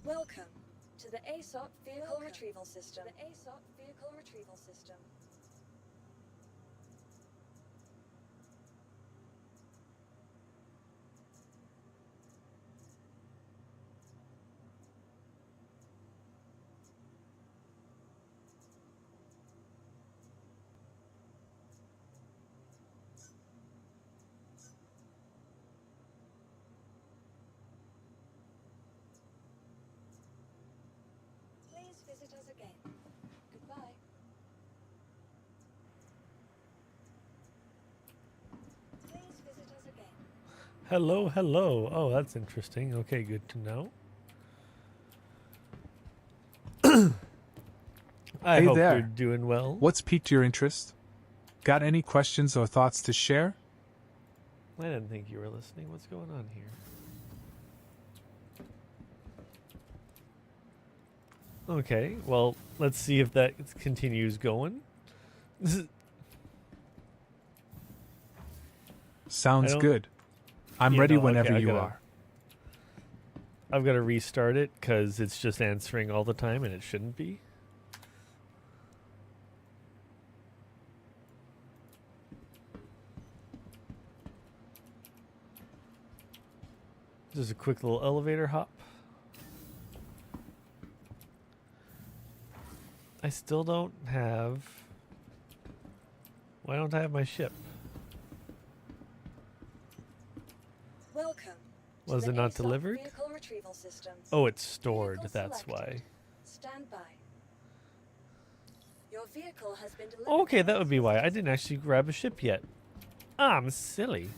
Welcome to the ASOP Vehicle Retrieval System. The ASOP Vehicle Retrieval System. Please visit us again. Goodbye. Please visit us again. Hello, hello. Oh, that's interesting. Okay, good to know. I Hey hope there. you're doing well. What's piqued your interest? Got any questions or thoughts to share? I didn't think you were listening. What's going on here? Okay, well, let's see if that continues going. Sounds don't- good. I'm Yeah, ready no, okay, whenever I you gotta- are. I've got to restart it because it's just answering all the time and it shouldn't be. Just a quick little elevator hop. I still don't have... Why don't I have my ship? Welcome. to Was the it not ASOP delivered? Vehicle Retrieval System. Oh, it's stored, Vehicle that's selected. why. Stand by. Your vehicle has been delivered. Okay, that would be why. I didn't actually grab a ship yet. I'm silly.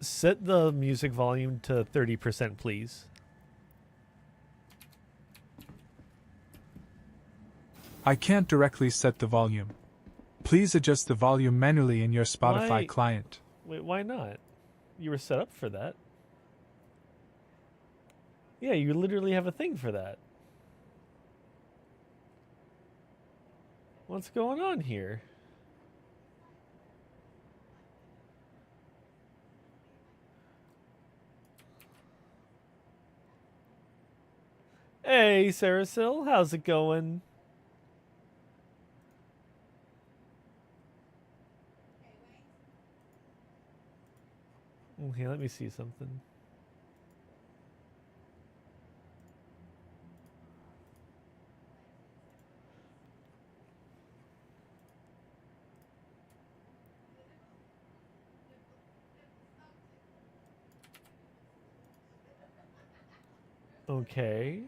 Set the music volume to 30%, please. I can't directly set the volume. Please adjust the volume manually in your Spotify Why- client. Wait, why not? You were set up for that. Yeah, you literally have a thing for that. What's going on here? Hey, Sarasil, how's it going? Okay, let me see something. Okay.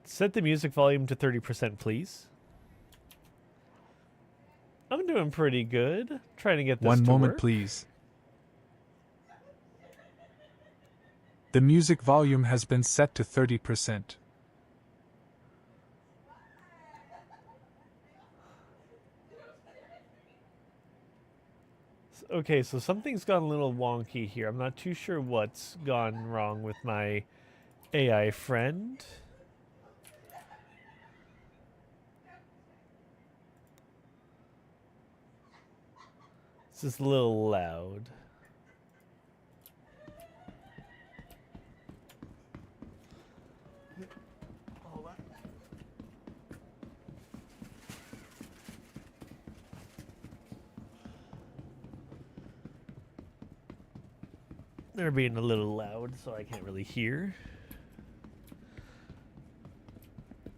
Set the music volume to 30%, please. I'm doing pretty good. Trying to get this One to moment, work. please. The music volume has been set to 30%. Okay, so something's gone a little wonky here. I'm not too sure what's gone wrong with my AI friend. It's just a little loud. They're being a little loud, so I can't really hear.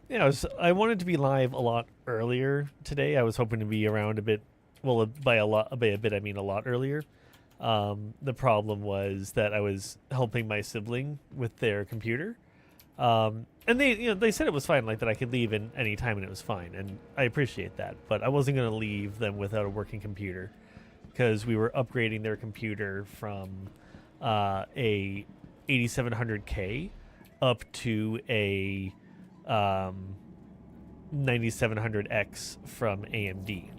Yeah, I wanted to be live a lot earlier today. I was hoping to be around a bit. Well, by a bit, I mean a lot earlier. The problem was that I was helping my sibling with their computer, and they said it was fine, like that I could leave in any time and it was fine, and I appreciate that. But I wasn't going to leave them without a working computer because we were upgrading their computer from a 8700K up to a 9700X from AMD.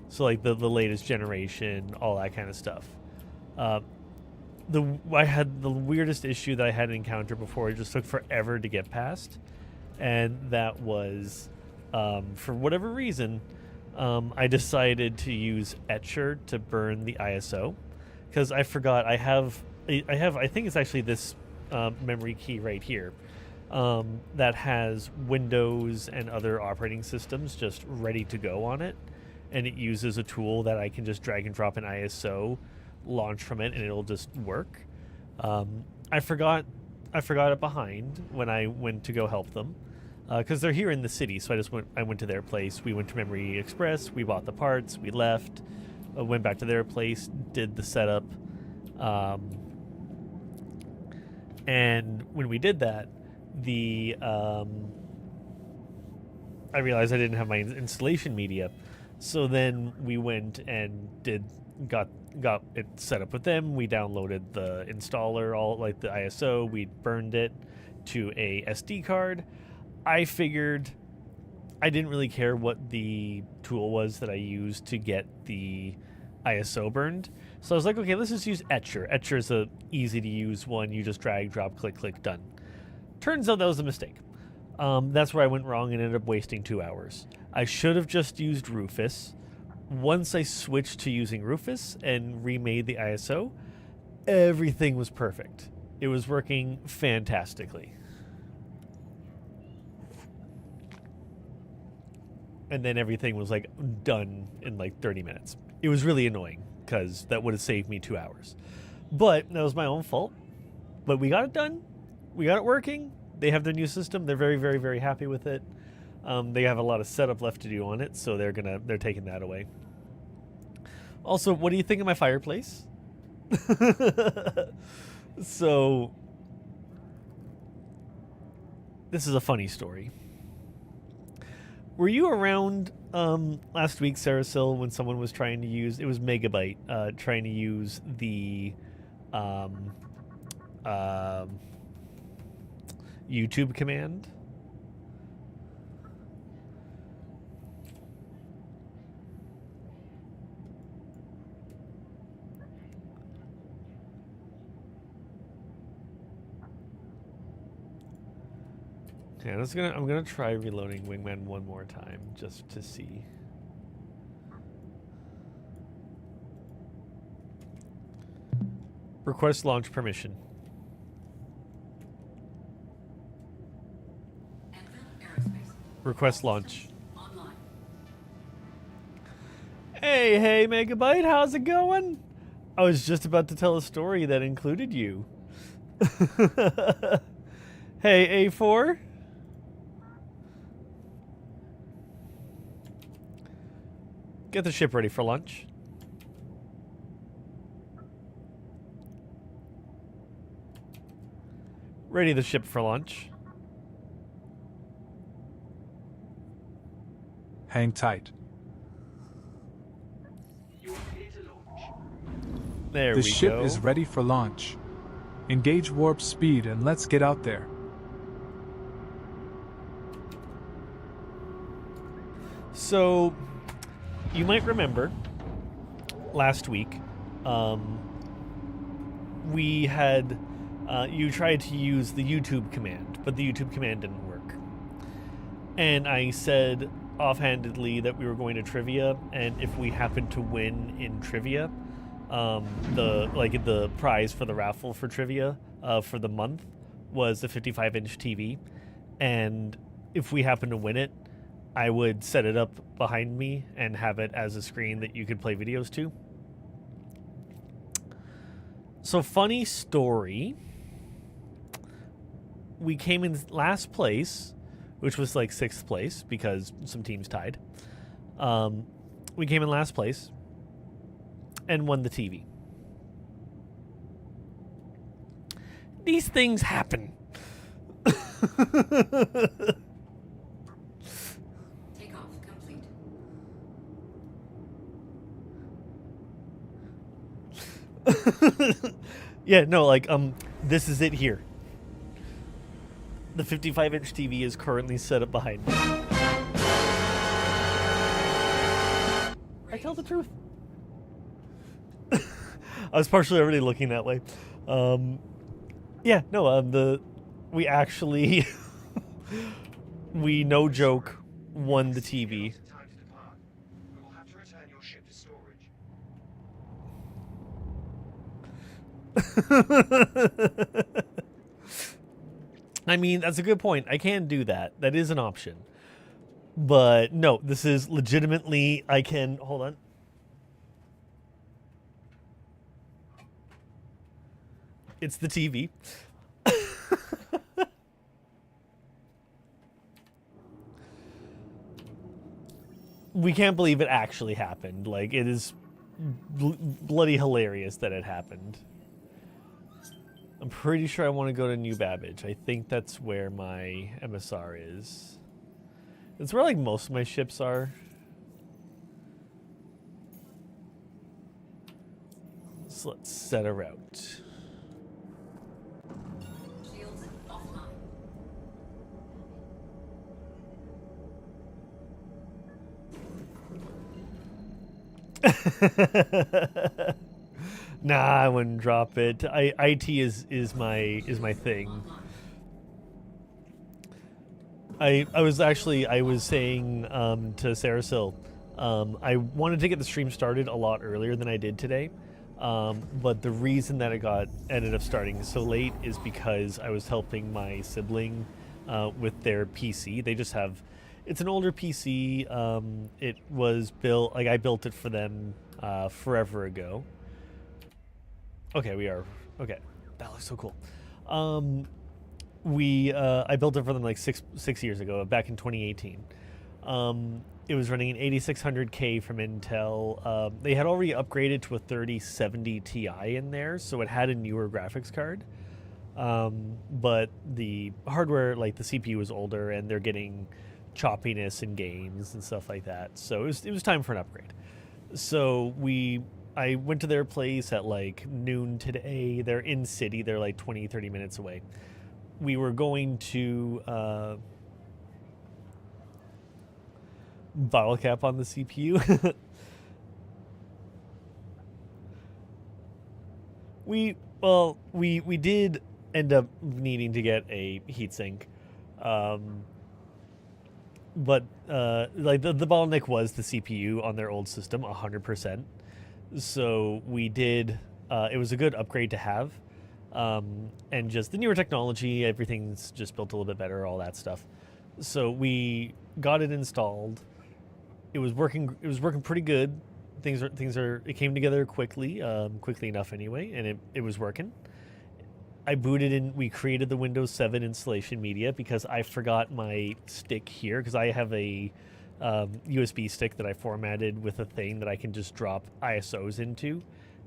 So like the latest generation, all that kind of stuff. I had the weirdest issue that I had encountered before. It just took forever to get past, and that was, for whatever reason, I decided to use Etcher to burn the ISO, because I forgot I think it's actually this memory key right here, that has Windows and other operating systems just ready to go on it, and it uses a tool that I can just drag and drop an ISO, launch from it, and it'll just work. I forgot it behind when I went to go help them, because they're here in the city. So I went to their place. We went to Memory Express. We bought the parts. We left. Went back to their place. Did the setup. And when we did that, I realized I didn't have my installation media. So then we went and got it set up with them. We downloaded the installer, all like the ISO. We burned it to a SD card. I figured I didn't really care what the tool was that I used to get the ISO burned. So I was like, okay, let's just use Etcher. Etcher is a easy to use one. You just drag, drop, click, click, done. Turns out that was a mistake. That's where I went wrong and ended up wasting 2 hours. I should have just used Rufus. Once I switched to using Rufus and remade the ISO, everything was perfect. It was working fantastically. And then everything was like done in like 30 minutes. It was really annoying because that would have saved me 2 hours. But that was my own fault. But we got it done. We got it working. They have their new system. They're very, very, very happy with it. They have a lot of setup left to do on it, so they're taking that away. Also, what do you think of my fireplace? So, this is a funny story. Were you around last week, Sarasil, when someone was trying to use, it was Megabyte, trying to use the YouTube command? Okay, I'm gonna try reloading Wingman one more time just to see. Request launch permission. Request launch. Hey, Megabyte, how's it going? I was just about to tell a story that included you. Hey, A4? Get the ship ready for lunch. Ready the ship for lunch. Hang tight. There The we ship go. is ready for launch. Engage warp speed and let's get out there. So, you might remember last week, we had you tried to use the YouTube command, but the YouTube command didn't work. And I said offhandedly that we were going to trivia, and if we happened to win in trivia, the prize for the raffle for trivia for the month was a 55-inch TV, and if we happened to win it, I would set it up behind me and have it as a screen that you could play videos to. So, funny story. We came in last place, which was like 6th place because some teams tied. We came in last place and won the TV. These things happen. Yeah, no, like, this is it here. The 55-inch TV is currently set up behind me. I tell the truth. I was partially already looking that way. Yeah, no, we actually, we no joke won the TV. Time to depart. We will have to return your ship to storage. I mean, that's a good point. I can do that. That is an option. But no, this is legitimately, I can, hold on. It's the TV. We can't believe it actually happened. Like, it is bloody hilarious that it happened. I'm pretty sure I want to go to New Babbage. I think that's where my MSR is. It's where, like, most of my ships are. So let's set a route. Shields offline. Nah, I wouldn't drop it. IT is my thing. I was saying to Sarah Sill, I wanted to get the stream started a lot earlier than I did today. But the reason that it ended up starting so late is because I was helping my sibling with their PC. They just have, it's an older PC. It was built, like I built it for them forever ago. Okay, okay. That looks so cool. I built it for them like six years ago, back in 2018. It was running an 8600K from Intel. They had already upgraded to a 3070 Ti in there, so it had a newer graphics card. But the hardware, like the CPU, was older, and they're getting choppiness in games and stuff like that. So it was time for an upgrade. So I went to their place at like noon today. They're in city. They're like 20-30 minutes away. We were going to bottle cap on the CPU. we did end up needing to get a heatsink. But like the bottleneck was the CPU on their old system 100%. So we did, it was a good upgrade to have. And just the newer technology, everything's just built a little bit better, all that stuff. So we got it installed. It was working pretty good. It came together quickly enough anyway, and it was working. I booted in, we created the Windows 7 installation media because I forgot my stick here, because I have a USB stick that I formatted with a thing that I can just drop ISOs into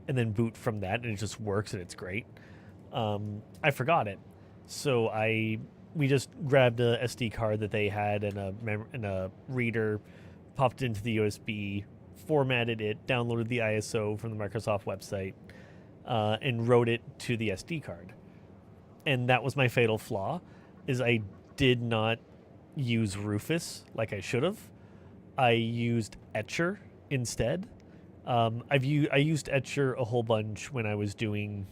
and then boot from that, and it just works and it's great. I forgot it. So we just grabbed a SD card that they had and a reader, popped it into the USB, formatted it, downloaded the ISO from the Microsoft website, and wrote it to the SD card. And that was my fatal flaw, is I did not use Rufus like I should have. I used Etcher instead. I used Etcher a whole bunch when I was doing,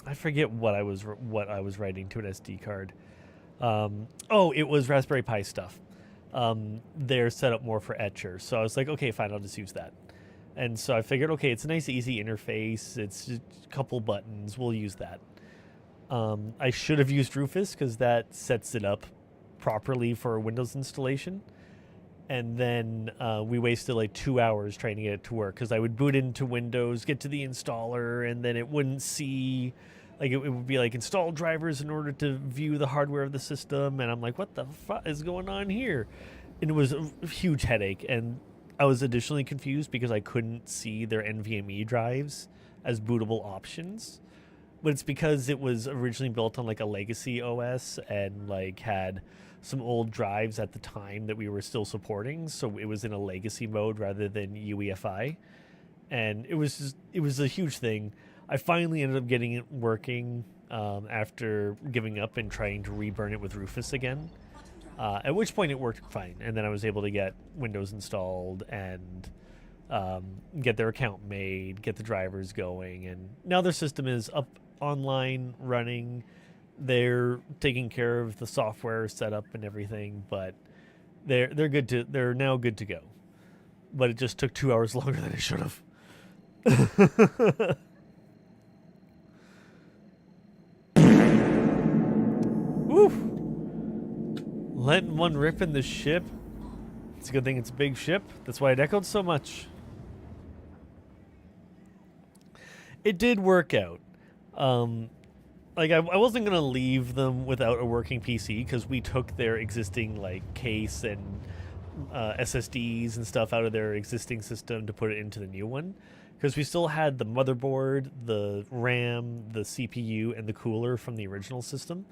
I forget what I was writing to an SD card. It was Raspberry Pi stuff. They're set up more for Etcher, so I was like, okay, fine, I'll just use that. And so I figured, okay, it's a nice, easy interface. It's just a couple buttons. We'll use that. I should have used Rufus because that sets it up properly for a Windows installation. And then we wasted like 2 hours trying to get it to work, because I would boot into Windows, get to the installer, and then it wouldn't see, like it would be like install drivers in order to view the hardware of the system. And I'm like, what the fuck is going on here? And it was a huge headache. And I was additionally confused because I couldn't see their NVMe drives as bootable options. But it's because it was originally built on like a legacy OS and like had some old drives at the time that we were still supporting. So it was in a legacy mode rather than UEFI. And it was a huge thing. I finally ended up getting it working after giving up and trying to reburn it with Rufus again. At which point it worked fine. And then I was able to get Windows installed and get their account made, get the drivers going. And now their system is up online running. They're taking care of the software setup and everything, but they're good to they're now good to go. But it just took 2 hours longer than it should have. Woo! Letting one rip in the ship. It's a good thing it's a big ship. That's why it echoed so much. It did work out. Like I wasn't gonna leave them without a working PC because we took their existing like case and SSDs and stuff out of their existing system to put it into the new one, because we still had the motherboard, the RAM, the CPU, and the cooler from the original system.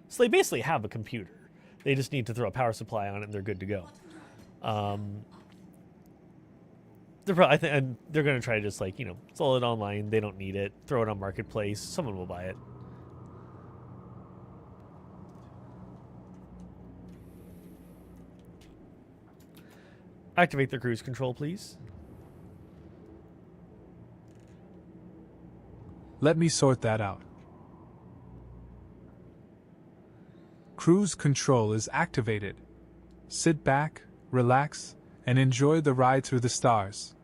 So they basically have a computer. They just need to throw a power supply on it and they're good to go. I think and they're going to try to just like, you know, sell it online. They don't need it. Throw it on Marketplace. Someone will buy it. Activate the cruise control, please. Let me sort that out. Cruise control is activated. Sit back, relax, and enjoy the ride through the stars.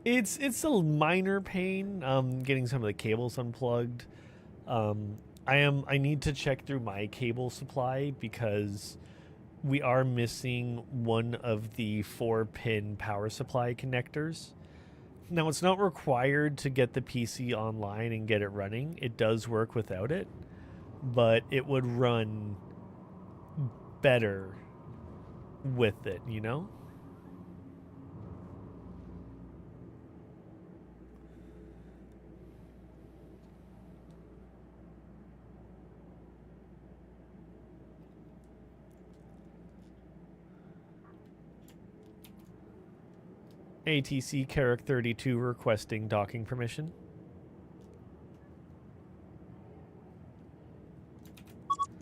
It's a minor pain getting some of the cables unplugged. I need to check through my cable supply because we are missing one of the 4-pin power supply connectors. Now, it's not required to get the PC online and get it running. It does work without it, but it would run better with it, you know? ATC Carrick 32 requesting docking permission.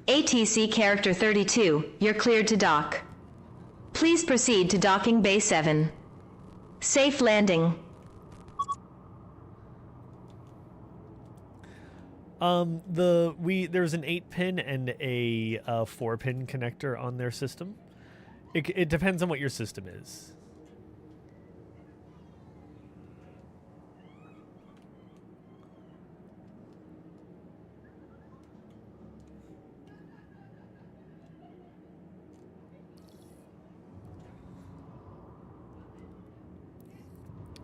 ATC Character 32, you're cleared to dock. Please proceed to docking Bay 7. Safe landing. There's an 8-pin and a 4-pin connector on their system. It depends on what your system is.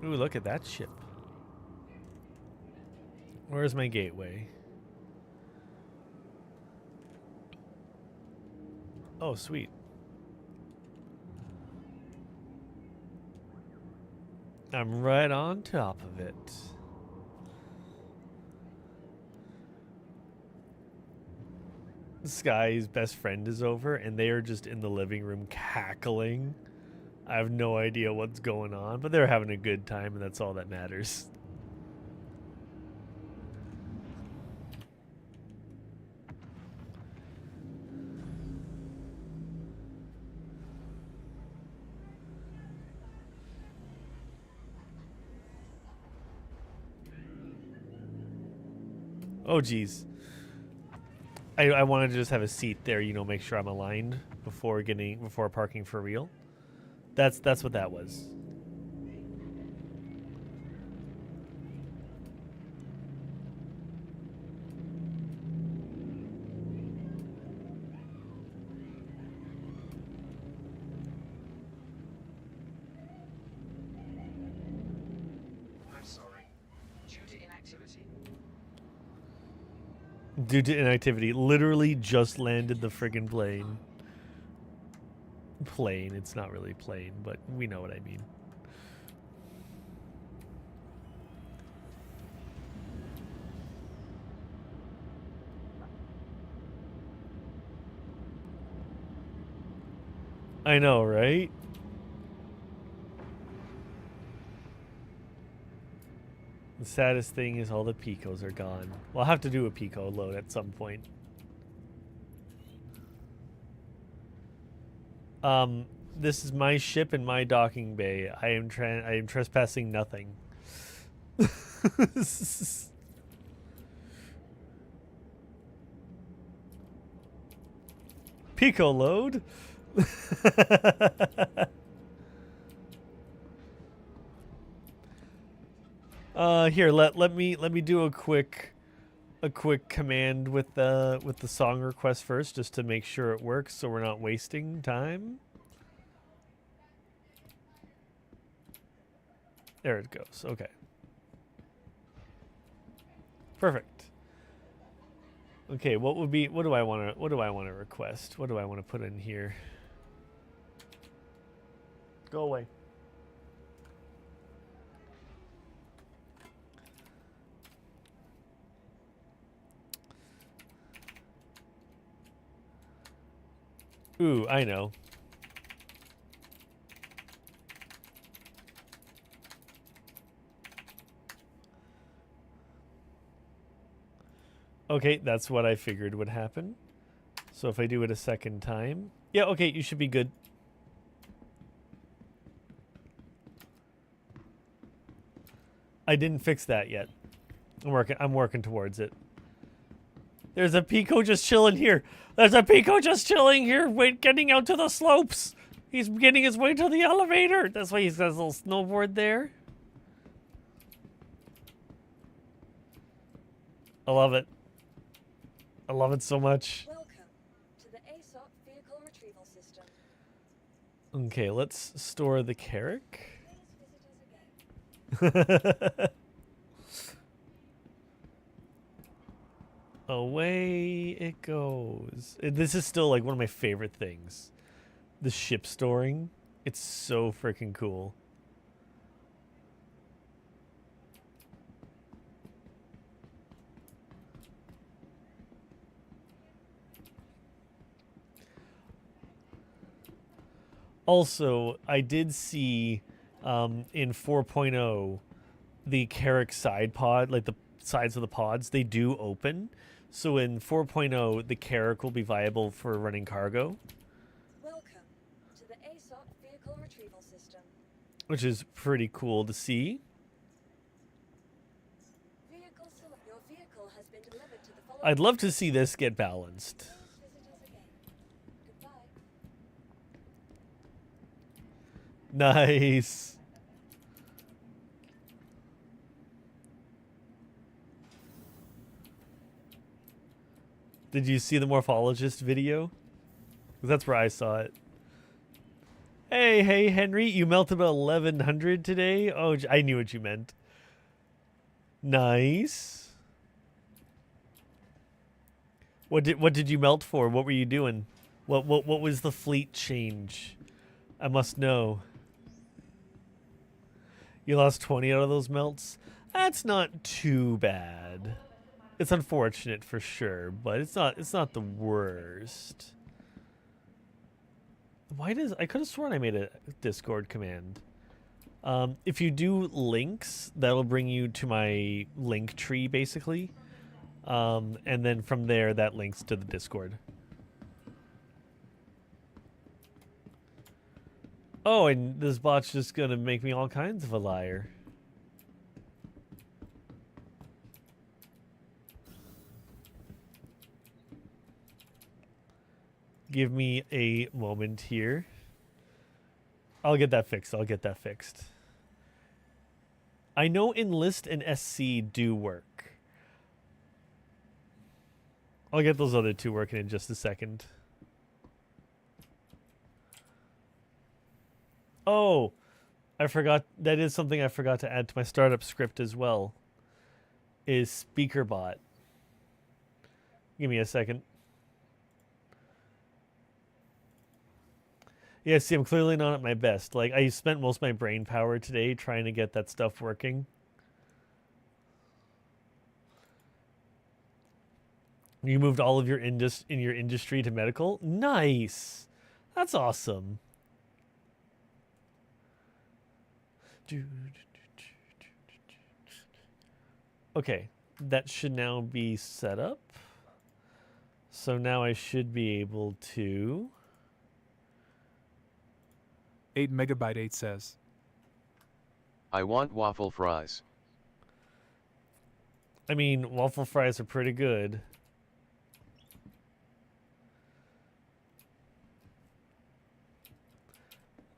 Ooh, look at that ship. Where's my gateway? Oh, sweet. I'm right on top of it. Sky's best friend is over, and they are just in the living room cackling. I have no idea what's going on, but they're having a good time, and that's all that matters. Oh, geez. I wanted to just have a seat there, you know, make sure I'm aligned before parking for real. That's what that was. I'm sorry. Due to inactivity. Due to inactivity, literally just landed the friggin' plane. Plane, it's not really plane, but we know what I mean. I know, right? The saddest thing is all the Picos are gone. We'll have to do a Pico load at some point. This is my ship and my docking bay. I am trespassing nothing. Pico load. Here, let me do a quick command with the song request first, just to make sure it works, so we're not wasting time. There it goes. Okay. Perfect. Okay, what do I want to request? What do I want to put in here? Go away. Ooh, I know. Okay, that's what I figured would happen. So if I do it a second time... Yeah, okay, you should be good. I didn't fix that yet. I'm working towards it. There's a Pico just chilling here. There's a Pico just chilling here, getting out to the slopes. He's getting his way to the elevator. That's why he's got his little snowboard there. I love it. I love it so much. Welcome to the ASOP vehicle retrieval system. Okay, let's store the Carrack. Please visit us again. Away it goes. This is still like one of my favorite things. The ship storing. It's so freaking cool. Also, I did see in 4.0 the Carrack side pod, like the sides of the pods, they do open. So in 4.0, the Carrack will be viable for running cargo. Welcome to the ASOP vehicle retrieval system. Which is pretty cool to see. Your vehicle has been delivered to the following. I'd love to see this get balanced. Please visit us again. Goodbye. Nice. Did you see the Morphologist video? 'Cause that's where I saw it. Hey, Henry, you melted about 1100 today? Oh, I knew what you meant. Nice. What did you melt for? What were you doing? What was the fleet change? I must know. You lost 20 out of those melts? That's not too bad. It's unfortunate for sure, but it's not the worst. Why does I could have sworn I made a Discord command. If you do links, that'll bring you to my link tree basically. And then from there that links to the Discord. Oh, and this bot's just gonna make me all kinds of a liar. Give me a moment here. I'll get that fixed. I know Enlist and SC do work. I'll get those other two working in just a second. Oh, I forgot. That is something I forgot to add to my startup script as well. Is SpeakerBot. Give me a second. Yeah, see, I'm clearly not at my best. Like, I spent most of my brain power today trying to get that stuff working. You moved all of your industry to medical? Nice. That's awesome. Okay, that should now be set up. So now I should be able to 8 Megabyte 8 says. I want waffle fries. I mean, waffle fries are pretty good.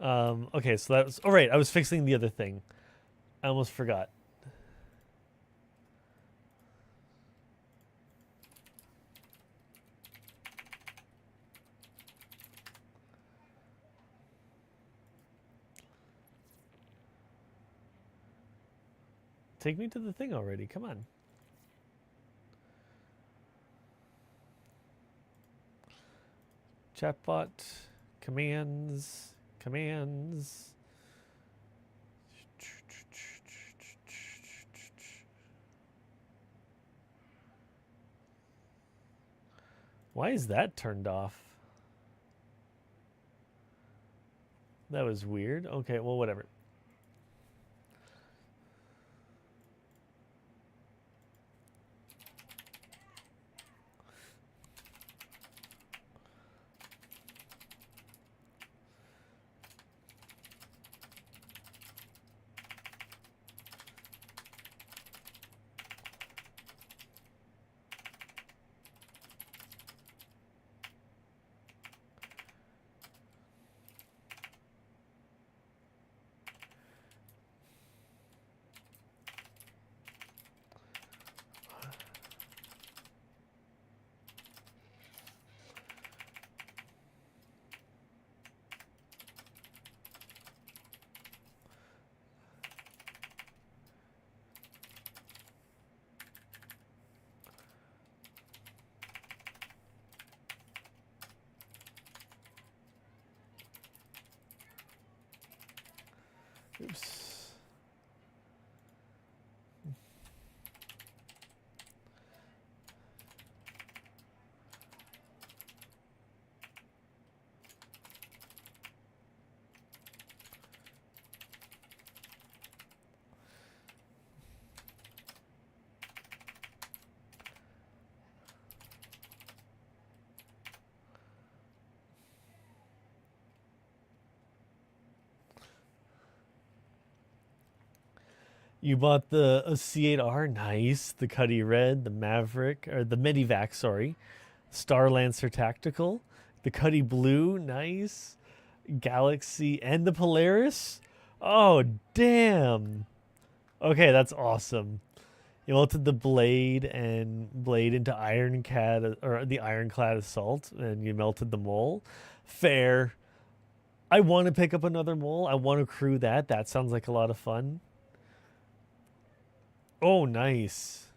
Okay, so that was... All right, I was fixing the other thing. I almost forgot. Take me to the thing already. Come on. Chatbot. Commands. Commands. Why is that turned off? That was weird. Okay, well, whatever. Oops. You bought the C8R, nice. The Cuddy Red, the Maverick, or the Medivac, sorry. Star Lancer Tactical, the Cuddy Blue, nice. Galaxy and the Polaris. Oh, damn. Okay, that's awesome. You melted the blade into Ironclad, or the Ironclad Assault, and you melted the mole. Fair. I want to pick up another mole. I want to crew that. That sounds like a lot of fun. Oh, nice.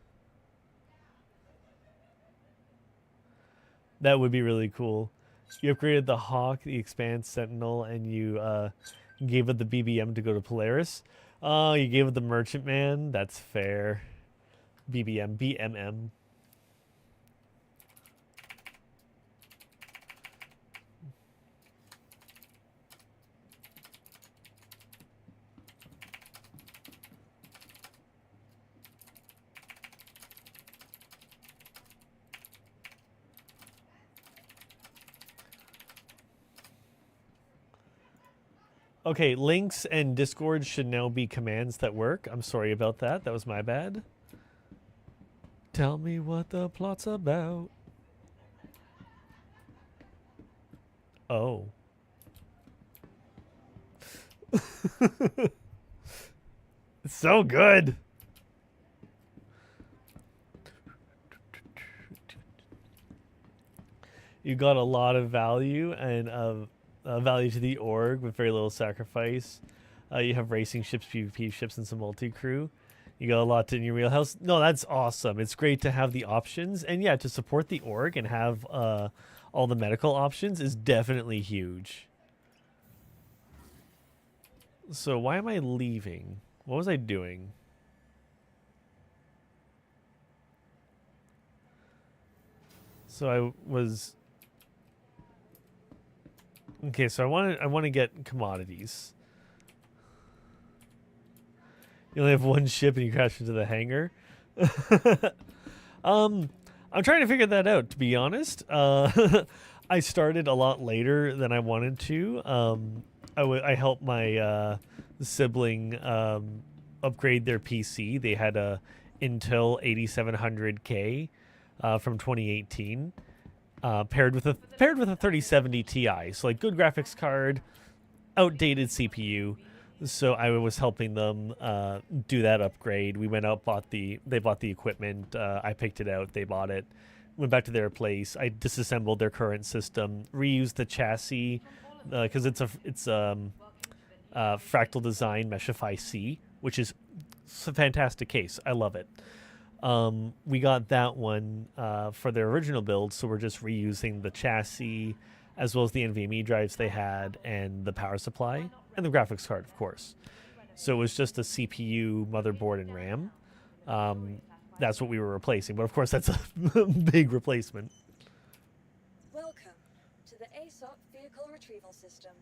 That would be really cool. You upgraded the Hawk, the Expanse Sentinel, and you gave it the BBM to go to Polaris. Oh, you gave it the Merchantman. That's fair. BBM, BMM. Okay, links and Discord should now be commands that work. I'm sorry about that. That was my bad. Tell me what the plot's about. Oh. It's so good. You got a lot of value and value to the org with very little sacrifice. You have racing ships, PvP ships, and some multi-crew. You got a lot in your wheelhouse. No, that's awesome. It's great to have the options. And yeah, to support the org and have all the medical options is definitely huge. So why am I leaving? What was I doing? So I was... Okay, so I want to get commodities. You only have one ship and you crash into the hangar. I'm trying to figure that out, to be honest. I started a lot later than I wanted to. I helped my sibling upgrade their PC. They had a Intel 8700K from 2018, paired with a 3070 Ti. So like good graphics card, outdated CPU. So I was helping them do that upgrade. We went out, they bought the equipment. I picked it out. They bought it. Went back to their place. I disassembled their current system, reused the chassis because it's Fractal Design Meshify C, which is a fantastic case. I love it. We got that one for their original build, so we're just reusing the chassis as well as the NVMe drives they had and the power supply and the graphics card, of course. So it was just a CPU, motherboard, and RAM. That's what we were replacing, but of course that's a big replacement. Welcome to the ASOP Vehicle Retrieval System.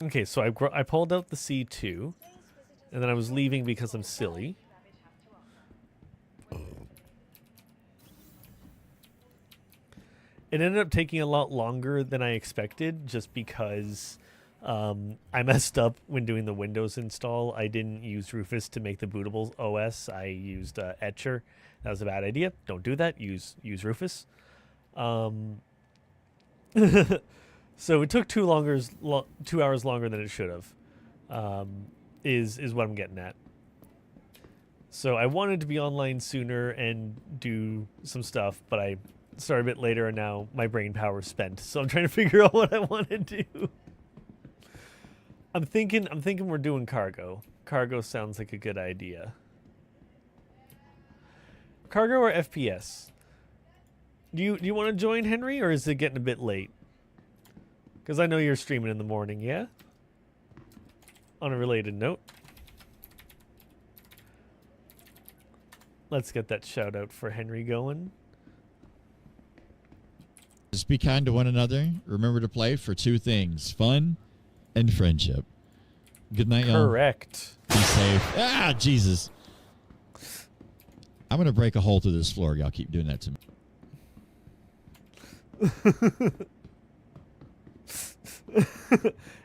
Okay, so I pulled out the C2, and then I was leaving because I'm silly. It ended up taking a lot longer than I expected, just because I messed up when doing the Windows install. I didn't use Rufus to make the bootable OS. I used Etcher. That was a bad idea. Don't do that. Use Rufus. So it took 2 hours longer than it should have. Is what I'm getting at. So I wanted to be online sooner and do some stuff, but I started a bit later, and now my brain power's spent. So I'm trying to figure out what I want to do. I'm thinking we're doing cargo. Cargo sounds like a good idea. Cargo or FPS? Do you want to join, Henry, or is it getting a bit late? Because I know you're streaming in the morning, yeah? On a related note, let's get that shout out for Henry going. Just be kind to one another. Remember to play for 2 things: fun and friendship. Good night, y'all. Correct. Be safe. Ah, Jesus. I'm going to break a hole through this floor. Y'all keep doing that to me.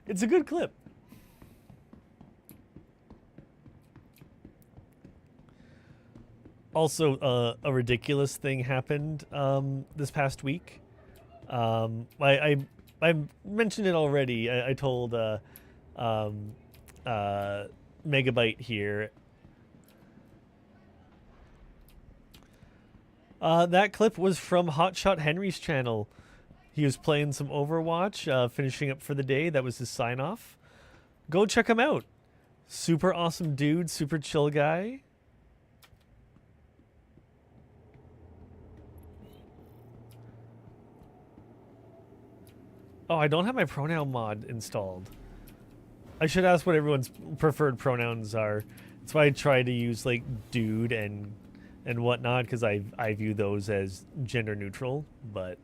It's a good clip. Also, a ridiculous thing happened this past week. I mentioned it already. I told Megabyte here. That clip was from Hotshot Henry's channel. He was playing some Overwatch, finishing up for the day. That was his sign-off. Go check him out. Super awesome dude, super chill guy. Oh, I don't have my pronoun mod installed. I should ask what everyone's preferred pronouns are. That's why I try to use like dude and whatnot, because I view those as gender neutral, but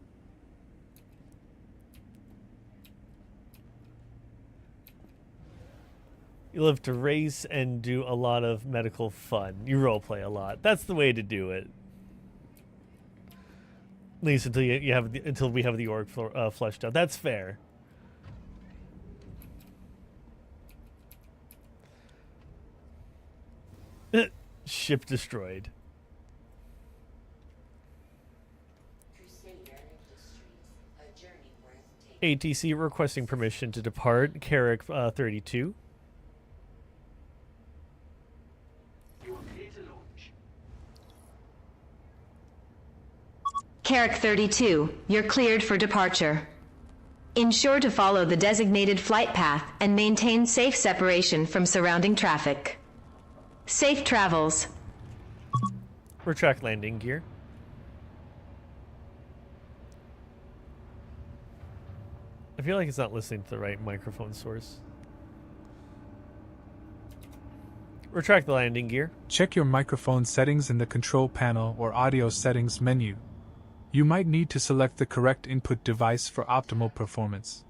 you live to race and do a lot of medical fun. You roleplay a lot. That's the way to do it. At least until until we have the org fleshed out. That's fair. Ship destroyed. ATC requesting permission to depart. Carrick 32. You are clear to launch. Carrick 32, you're cleared for departure. Ensure to follow the designated flight path and maintain safe separation from surrounding traffic. Safe travels. Retract landing gear. I feel like it's not listening to the right microphone source. Retract the landing gear. Check your microphone settings in the control panel or audio settings menu. You might need to select the correct input device for optimal performance.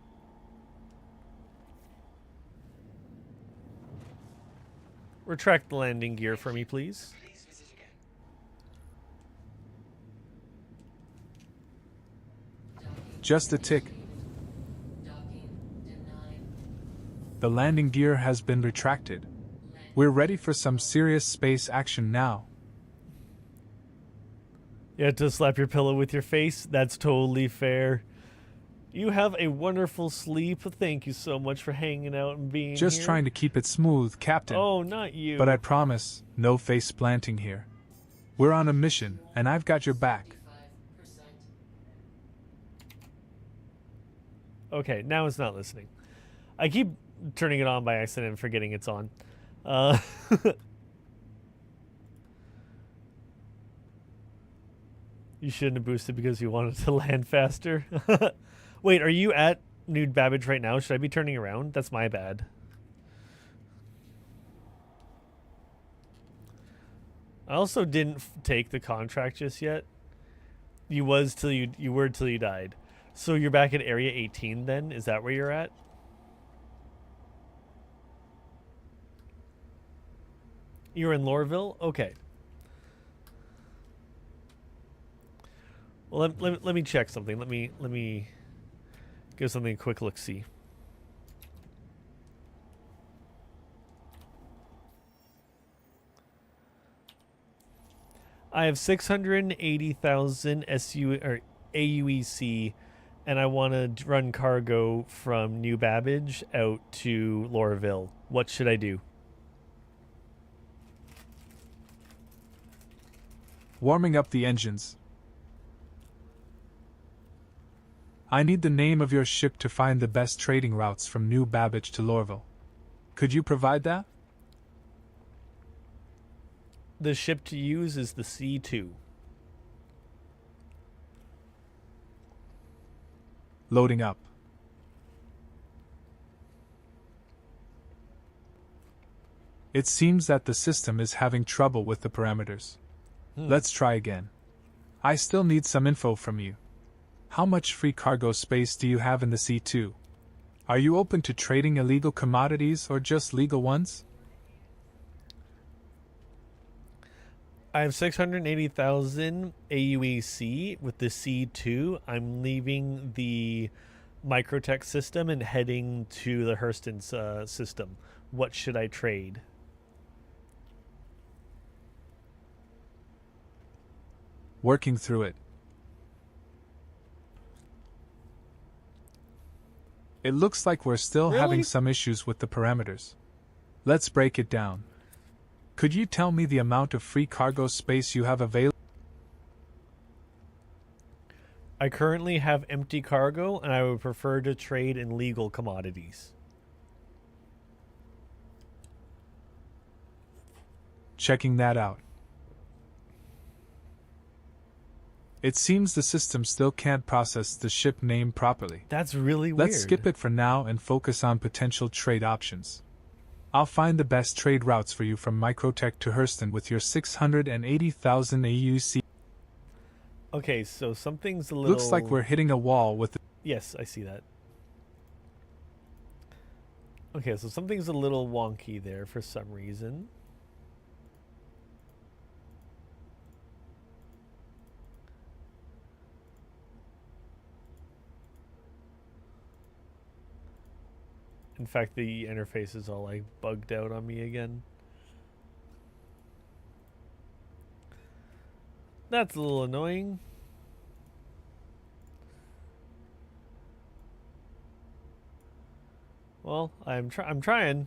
Retract the landing gear for me, please. Please visit again. Just a tick. The landing gear has been retracted. We're ready for some serious space action now. You had to slap your pillow with your face? That's totally fair. You have a wonderful sleep. Thank you so much for hanging out and being Just here. trying to keep it smooth, Captain. Oh, not you. But I promise, no face planting here. We're on a mission, and I've got your back. Okay, now it's not listening. I keep turning it on by accident and forgetting it's on. You shouldn't have boosted because you wanted to land faster. Wait, are you at New Babbage right now? Should I be turning around? That's my bad. I also didn't take the contract just yet. You were till you died. So you're back at Area 18 then? Is that where you're at? You're in Lorville? Okay. Well, let me check something. Let me give something a quick look-see. I have 680,000 AUEC, and I want to run cargo from New Babbage out to Lorville. What should I do? Warming up the engines. I need the name of your ship to find the best trading routes from New Babbage to Lorville. Could you provide that? The ship to use is the C2. Loading up. It seems that the system is having trouble with the parameters. Let's try again. I still need some info from you. How much free cargo space do you have in the C2? Are you open to trading illegal commodities or just legal ones? I have 680,000 AUEC with the C2. I'm leaving the Microtech system and heading to the Hurston's system. What should I trade? Working through it. It looks like we're still having some issues with the parameters. Let's break it down. Could you tell me the amount of free cargo space you have available? I currently have empty cargo, and I would prefer to trade in legal commodities. Checking that out. It seems the system still can't process the ship name properly. That's really weird. Let's skip it for now and focus on potential trade options. I'll find the best trade routes for you from Microtech to Hurston with your 680,000 AUC. Okay, so something's a little... Looks like we're hitting a wall with the... Yes, I see that. Okay, so something's a little wonky there for some reason. In fact, the interface is all like bugged out on me again. That's a little annoying. Well, I'm trying.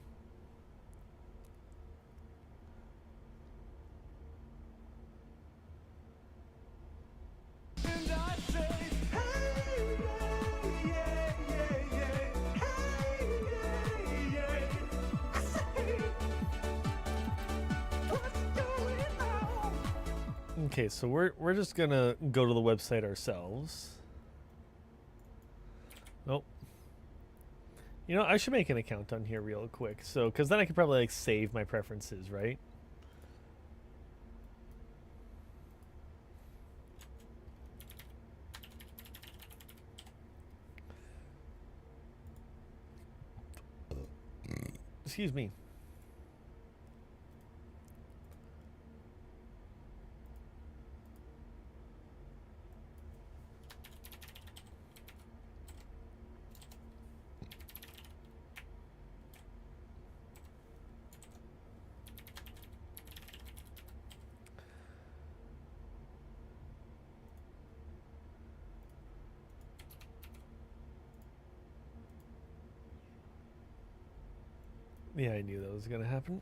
Okay, so we're just gonna go to the website ourselves. Nope. You know, I should make an account on here real quick. So, because then I could probably like save my preferences, right? Excuse me. Yeah, I knew that was gonna happen.